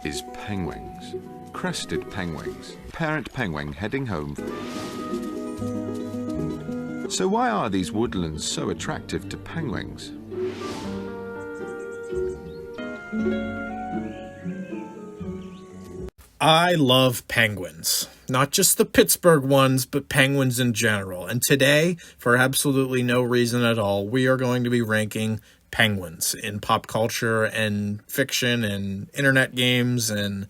is penguins. Crested penguins. Parent penguin heading home. So why are these woodlands so attractive to penguins? I love penguins. Not just the Pittsburgh ones, but penguins in general. And today, for absolutely no reason at all, we are going to be ranking penguins in pop culture and fiction and internet games and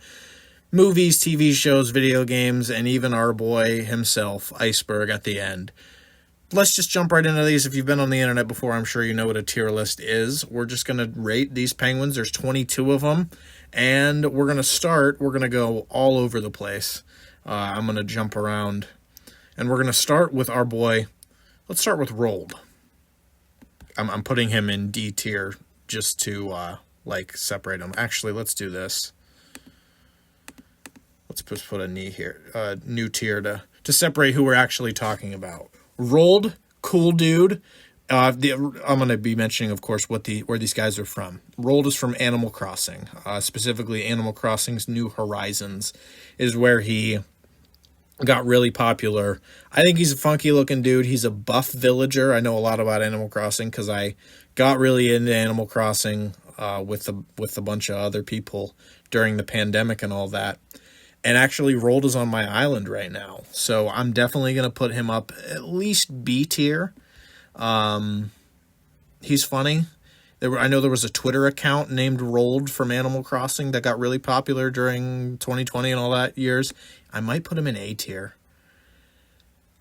movies, TV shows, video games, and even our boy himself, Iceberg, at the end. Let's just jump right into these. If you've been on the internet before, I'm sure you know what a tier list is. We're just going to rate these penguins. There's 22 of them. And we're going to go all over the place. I'm going to jump around. And we're going to start with our boy. Let's start with Rolled. I'm putting him in D tier just to, separate him. Actually, let's do this. Let's just put a new tier to separate who we're actually talking about. Rolled, cool dude. I'm going to be mentioning, of course, where these guys are from. Rolled is from Animal Crossing. Specifically, Animal Crossing's New Horizons is where he got really popular. I think he's a funky-looking dude. He's a buff villager. I know a lot about Animal Crossing because I got really into Animal Crossing with a bunch of other people during the pandemic and all that. And actually, Rolled is on my island right now. So I'm definitely going to put him up at least B tier. He's funny. I know there was a Twitter account named Rolled from Animal Crossing that got really popular during 2020 and all that years. I might put him in A tier.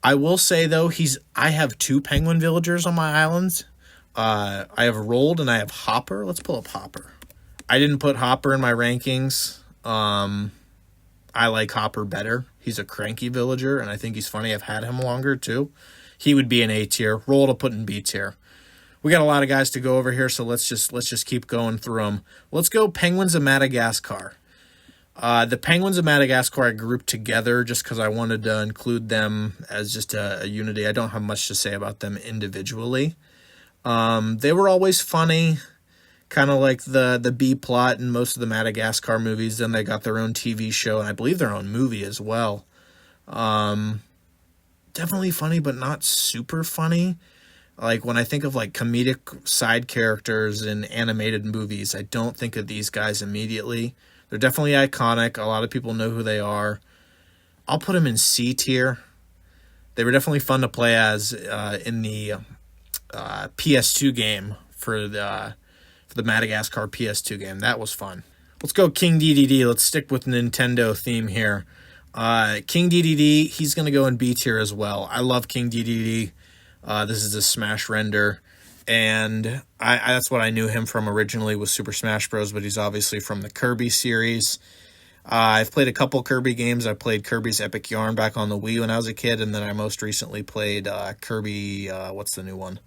I will say, though, I have 2 penguin villagers on my islands. I have Rolled and I have Hopper. Let's pull up Hopper. I didn't put Hopper in my rankings. I like Hopper better. He's a cranky villager, and I think he's funny. I've had him longer, too. He would be an A tier. Roll to put in B tier. We got a lot of guys to go over here, so let's just keep going through them. Let's go Penguins of Madagascar. The Penguins of Madagascar I grouped together just because I wanted to include them as just a unity. I don't have much to say about them individually. They were always funny, kind of like the B plot in most of the Madagascar movies. Then they got their own TV show, and I believe their own movie as well. Definitely funny, but not super funny. Like, when I think of, comedic side characters in animated movies, I don't think of these guys immediately. They're definitely iconic. A lot of people know who they are. I'll put them in C tier. They were definitely fun to play as in the PS2 game for the Madagascar PS2 game. That was fun. Let's go King DDD. Let's stick with Nintendo theme here. King DDD, he's going to go in B tier as well. I love King DDD. This is a Smash render, and that's what I knew him from originally was Super Smash Bros., but he's obviously from the Kirby series. I've played a couple Kirby games. I played Kirby's Epic Yarn back on the Wii when I was a kid, and then I most recently played Kirby, what's the new one?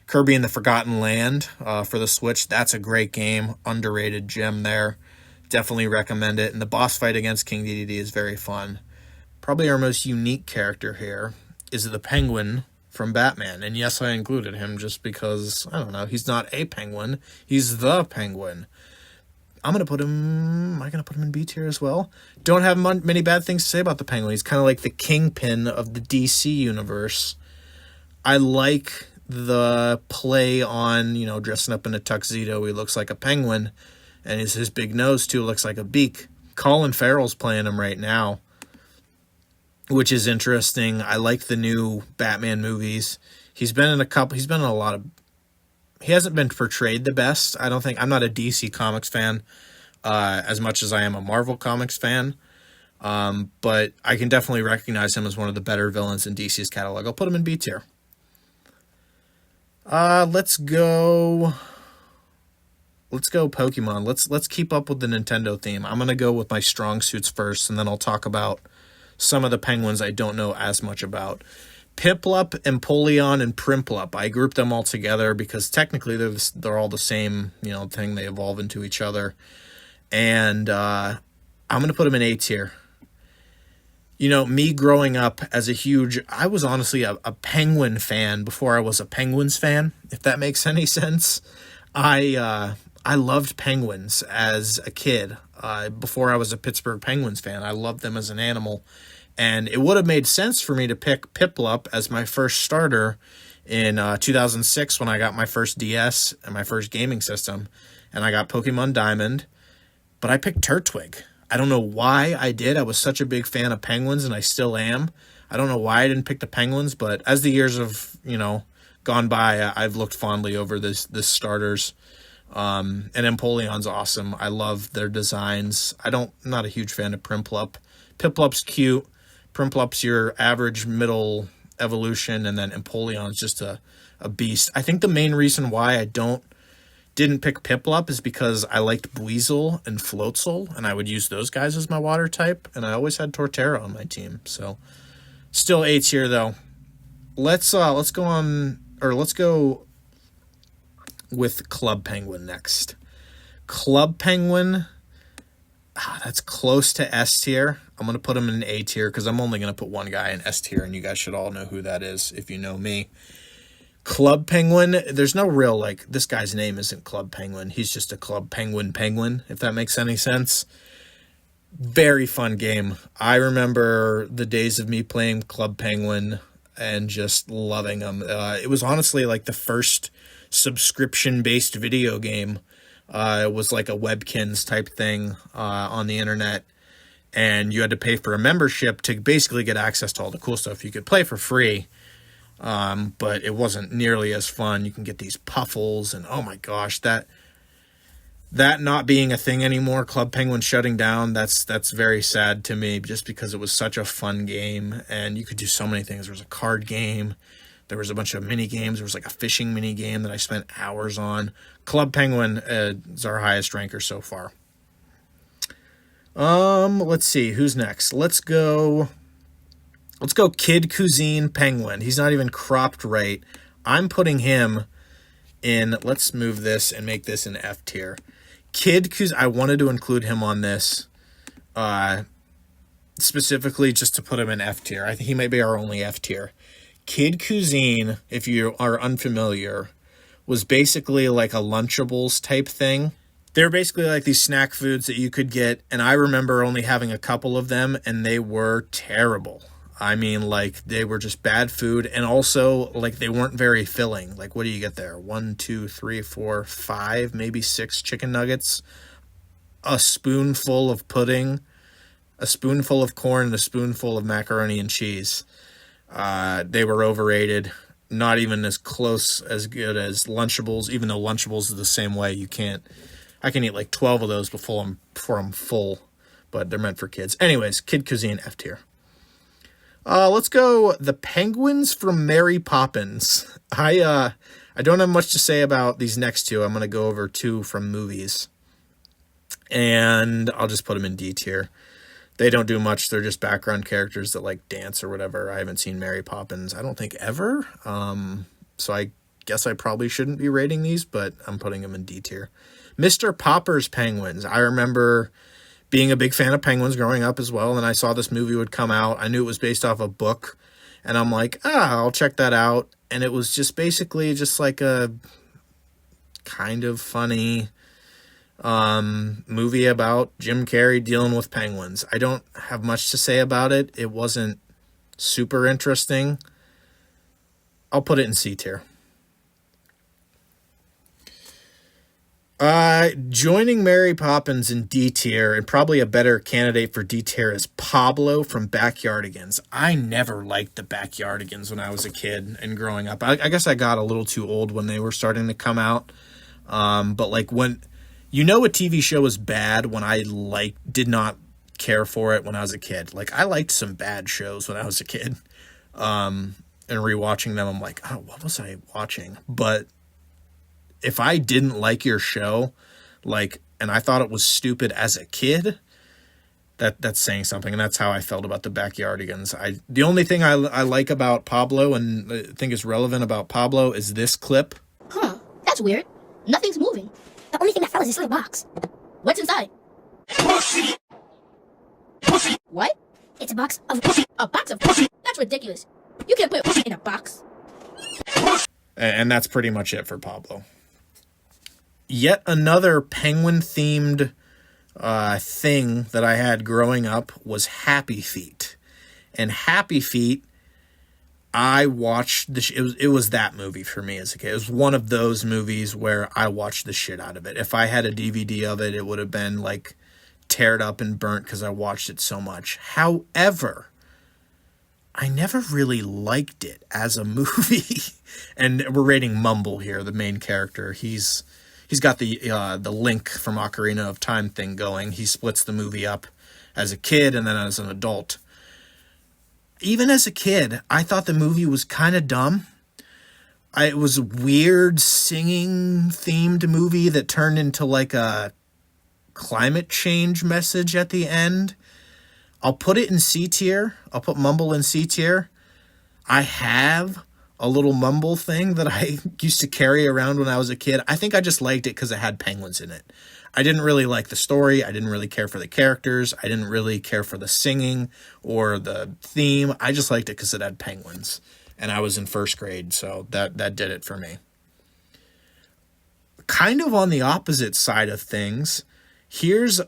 Kirby and the Forgotten Land for the Switch. That's a great game, underrated gem there. Definitely recommend it. And the boss fight against King DDD is very fun. Probably our most unique character here is the Penguin from Batman. And yes, I included him just because, I don't know, he's not a penguin. He's the Penguin. Am I going to put him in B tier as well? Don't have many bad things to say about the Penguin. He's kind of like the kingpin of the DC universe. I like the play on, dressing up in a tuxedo. He looks like a penguin. And his big nose, too, looks like a beak. Colin Farrell's playing him right now, which is interesting. I like the new Batman movies. He hasn't been portrayed the best. I don't think. I'm not a DC Comics fan as much as I am a Marvel Comics fan. But I can definitely recognize him as one of the better villains in DC's catalog. I'll put him in B tier. Let's go Pokemon. Let's keep up with the Nintendo theme. I'm going to go with my strong suits first, and then I'll talk about some of the penguins I don't know as much about. Piplup, Empoleon, and Primplup. I grouped them all together because technically they're all the same, thing. They evolve into each other. And I'm going to put them in A tier. Me growing up as I was honestly a Penguin fan before I was a Penguins fan, if that makes any sense. I I loved penguins as a kid. Before I was a Pittsburgh Penguins fan, I loved them as an animal. And it would have made sense for me to pick Piplup as my first starter in 2006 when I got my first DS and my first gaming system. And I got Pokemon Diamond. But I picked Turtwig. I don't know why I did. I was such a big fan of penguins, and I still am. I don't know why I didn't pick the penguins, but as the years have, gone by, I've looked fondly over this starters. And Empoleon's awesome. I love their designs. I'm not a huge fan of Primplup. Piplup's cute. Primplup's your average middle evolution, and then Empoleon's just a beast. I think the main reason why I didn't pick Piplup is because I liked Buizel and Floatzel, and I would use those guys as my water type, and I always had Torterra on my team. So still A tier though. Let's go with Club Penguin next. Club Penguin, that's close to S tier. I'm going to put him in A tier because I'm only going to put one guy in S tier, and you guys should all know who that is if you know me. Club Penguin, there's no real, this guy's name isn't Club Penguin. He's just a Club Penguin, if that makes any sense. Very fun game. I remember the days of me playing Club Penguin and just loving them. It was honestly the first subscription-based video game. It was like a Webkins type thing on the internet, and you had to pay for a membership to basically get access to all the cool stuff. You could play for free, but it wasn't nearly as fun. You can get these puffles, and oh my gosh, that not being a thing anymore, Club Penguin shutting down, that's very sad to me, just because it was such a fun game, and you could do so many things. There was a card game, there was a bunch of mini games, there was a fishing mini game that I spent hours on. Club Penguin is our highest ranker so far. Let's see, who's next? Let's go Kid Cuisine Penguin. He's not even cropped right. I'm putting him in, let's move this and make this an F tier. Kid Cuisine, I wanted to include him on this, specifically just to put him in F tier. I think he might be our only F tier. Kid Cuisine, if you are unfamiliar, was basically a Lunchables type thing. They're basically these snack foods that you could get, and I remember only having a couple of them, and they were terrible. I mean, they were just bad food, and also, they weren't very filling. What do you get there? 1, 2, 3, 4, 5, maybe 6 chicken nuggets, a spoonful of pudding, a spoonful of corn, and a spoonful of macaroni and cheese. They were overrated. Not even as good as Lunchables, even though Lunchables is the same way. I can eat 12 of those before I'm full, but they're meant for kids. Anyways, Kid Cuisine, F tier. Let's go the Penguins from Mary Poppins. I don't have much to say about these next two. I'm going to go over 2 from movies, and I'll just put them in D tier. They don't do much. They're just background characters that dance or whatever. I haven't seen Mary Poppins, I don't think, ever. So I guess I probably shouldn't be rating these, but I'm putting them in D tier. Mr. Popper's Penguins. I remember being a big fan of penguins growing up as well, and I saw this movie would come out. I knew it was based off a book, and I'm like, I'll check that out. And it was just basically just a kind of funny movie about Jim Carrey dealing with penguins. I don't have much to say about it. It wasn't super interesting. I'll put it in C tier. Joining Mary Poppins in D tier, and probably a better candidate for D tier, is Pablo from Backyardigans. I never liked the Backyardigans when I was a kid and growing up. I guess I got a little too old when they were starting to come out. But when a TV show was bad when I did not care for it when I was a kid. I liked some bad shows when I was a kid. And rewatching them, I'm like, what was I watching? But if I didn't like your show, and I thought it was stupid as a kid, that's saying something, and that's how I felt about the Backyardigans. The only thing I like about Pablo, and I think is relevant about Pablo, is this clip. Huh, that's weird. Nothing's moving. The only thing that fell is this little box. What's inside? Pussy! Pussy! What? It's a box of pussy. A box of pussy? That's ridiculous. You can't put pussy in a box. And that's pretty much it for Pablo. yet another penguin-themed thing that I had growing up was Happy Feet. And Happy Feet, I watched it was that movie for me as a kid. It was one of those movies where I watched the shit out of it. If I had a DVD of it, it would have been like teared up and burnt because I watched it so much. However, I never really liked it as a movie. And we're rating Mumble here, the main character. He's got the Link from Ocarina of Time thing going. He splits the movie up as a kid and then as an adult. Even as a kid, I thought the movie was kind of dumb. It was a weird singing-themed movie that turned into like a climate change message at the end. I'll put it in C tier. I'll put Mumble in C tier. I have a little Mumble thing that I used to carry around when I was a kid. I think I just liked it because it had penguins in it. I didn't really like the story. I didn't really care for the characters. I didn't really care for the singing or the theme. I just liked it because it had penguins. And I was in first grade, so that did it for me. Kind of on the opposite side of things, here's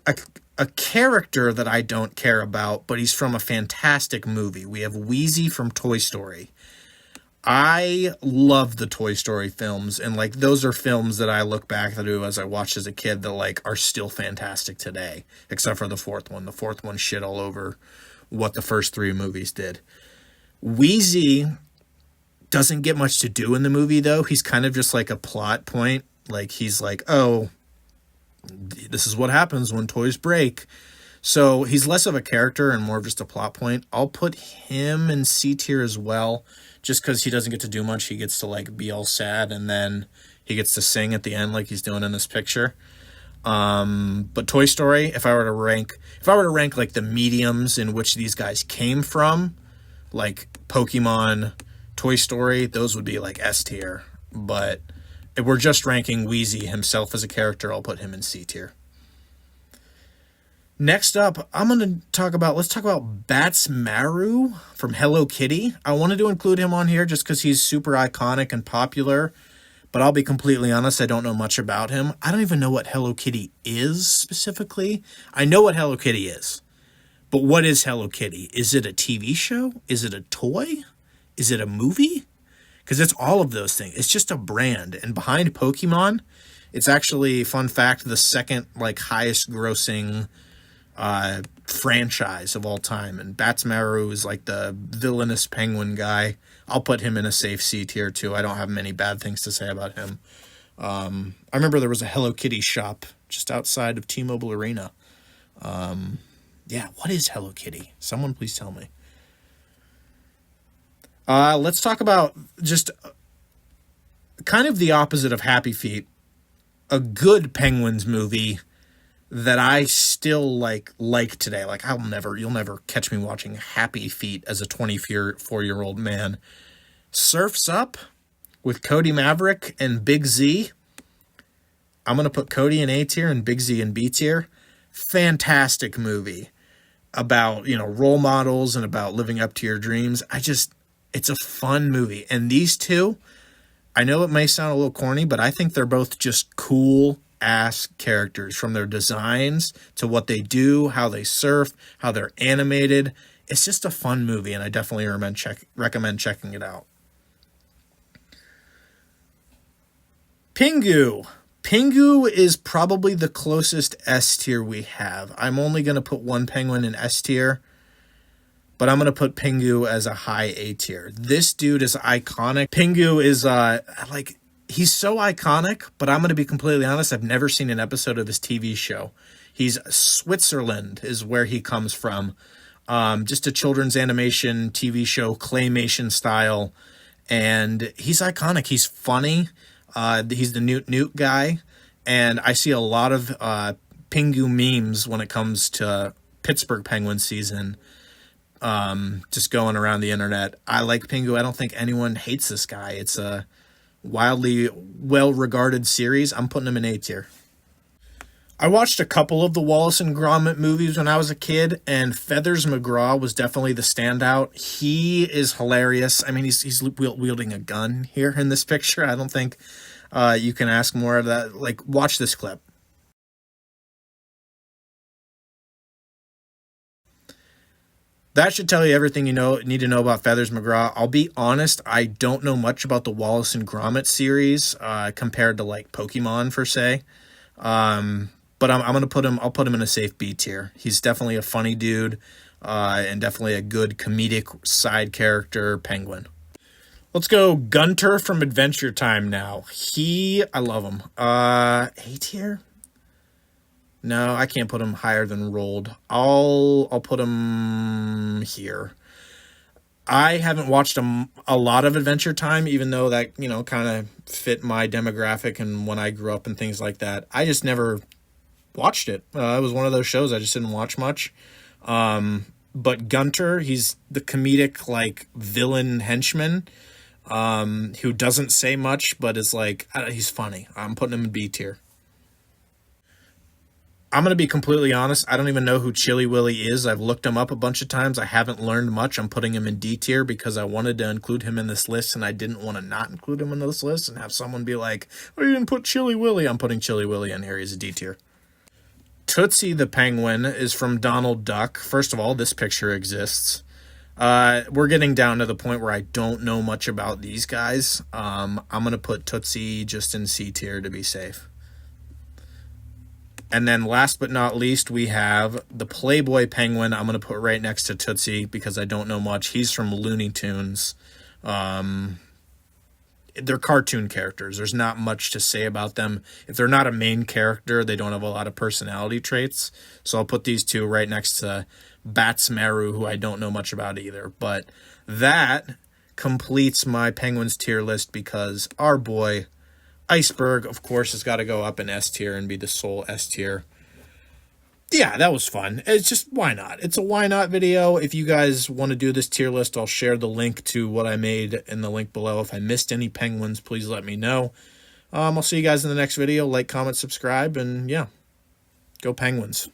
a character that I don't care about, but he's from a fantastic movie. We have Wheezy from Toy Story. I love the Toy Story films, and like those are films that I look back to as I watched as a kid that like are still fantastic today, except for the fourth one. The fourth one shit all over what the first three movies did. Wheezy doesn't get much to do in the movie though. He's kind of just like a plot point. Like he's like, oh, this is what happens when toys break. So he's less of a character and more of just a plot point. I'll put him in C tier as well. Just because he doesn't get to do much, he gets to like be all sad, and then he gets to sing at the end like he's doing in this picture. But Toy Story, if I were to rank like the mediums in which these guys came from, like Pokemon, Toy Story, those would be like S tier. But if we're just ranking Wheezy himself as a character, I'll put him in C tier. Next up, let's talk about Bats Maru from Hello Kitty. I wanted to include him on here just because he's super iconic and popular, but I'll be completely honest, I don't know much about him. I don't even know what Hello Kitty is specifically. I know what Hello Kitty is, but what is Hello Kitty? Is it a TV show? Is it a toy? Is it a movie? Because it's all of those things. It's just a brand. And behind Pokemon, it's actually, fun fact, the second like highest grossing franchise of all time, and Bats Maru is like the villainous penguin guy. I'll put him in a safe C tier too. I don't have many bad things to say about him. I remember there was a Hello Kitty shop just outside of T-Mobile Arena. What is Hello Kitty? Someone please tell me. Let's talk about just kind of the opposite of Happy Feet, a good Penguins movie that I still like today. Like you'll never catch me watching Happy Feet as a 24-year-old man. Surf's Up with Cody Maverick and Big Z. I'm going to put Cody in A tier and Big Z in B tier. Fantastic movie about, role models and about living up to your dreams. It's a fun movie. And these two, I know it may sound a little corny, but I think they're both just cool ass characters, from their designs to what they do, how they surf, how they're animated. It's just a fun movie, and I definitely recommend checking it out. Pingu. Pingu is probably the closest S tier we have. I'm only going to put one penguin in S tier, but I'm going to put Pingu as a high A tier. This dude is iconic. Pingu is he's so iconic, but I'm going to be completely honest, I've never seen an episode of his TV show. He's Switzerland is where he comes from. Just a children's animation TV show, claymation style. And he's iconic. He's funny. He's the Newt guy. And I see a lot of Pingu memes when it comes to Pittsburgh Penguins season. Just going around the internet. I like Pingu. I don't think anyone hates this guy. It's a wildly well-regarded series. I'm putting him in A tier. I watched a couple of the Wallace and Gromit movies when I was a kid, and Feathers McGraw was definitely the standout. He is hilarious. I mean, he's wielding a gun here in this picture. I don't think you can ask more of that. Like, watch this clip. That should tell you everything you need to know about Feathers McGraw. I'll be honest, I don't know much about the Wallace and Gromit series compared to like Pokemon per se. But I'm gonna put him. I'll put him in a safe B tier. He's definitely a funny dude, and definitely a good comedic side character penguin. Let's go Gunter from Adventure Time now. I love him. A tier. No, I can't put him higher than Rolled. I'll put him here. I haven't watched a lot of Adventure Time, even though that, you know, kind of fit my demographic and when I grew up and things like that. I just never watched it. It was one of those shows I just didn't watch much. But Gunter, he's the comedic, like, villain henchman who doesn't say much, but is like, he's funny. I'm putting him in B tier. I'm going to be completely honest. I don't even know who Chili Willy is. I've looked him up a bunch of times. I haven't learned much. I'm putting him in D tier because I wanted to include him in this list, and I didn't want to not include him in this list and have someone be like, oh, you didn't put Chili Willy. I'm putting Chili Willy in here. He's a D tier. Tootsie the Penguin is from Donald Duck. First of all, this picture exists. We're getting down to the point where I don't know much about these guys. I'm going to put Tootsie just in C tier to be safe. And then last but not least, we have the Playboy Penguin. I'm going to put right next to Tootsie because I don't know much. He's from Looney Tunes. They're cartoon characters. There's not much to say about them. If they're not a main character, they don't have a lot of personality traits. So I'll put these two right next to Batsmaru, who I don't know much about either. But that completes my Penguins tier list because our boy Iceberg, of course, has got to go up in S tier and be the sole S tier. Yeah, that was fun. It's just, why not? It's a why not video. If you guys want to do this tier list, I'll share the link to what I made in the link below. If I missed any penguins, please let me know. I'll see you guys in the next video. Like, comment, subscribe, and yeah, go Penguins.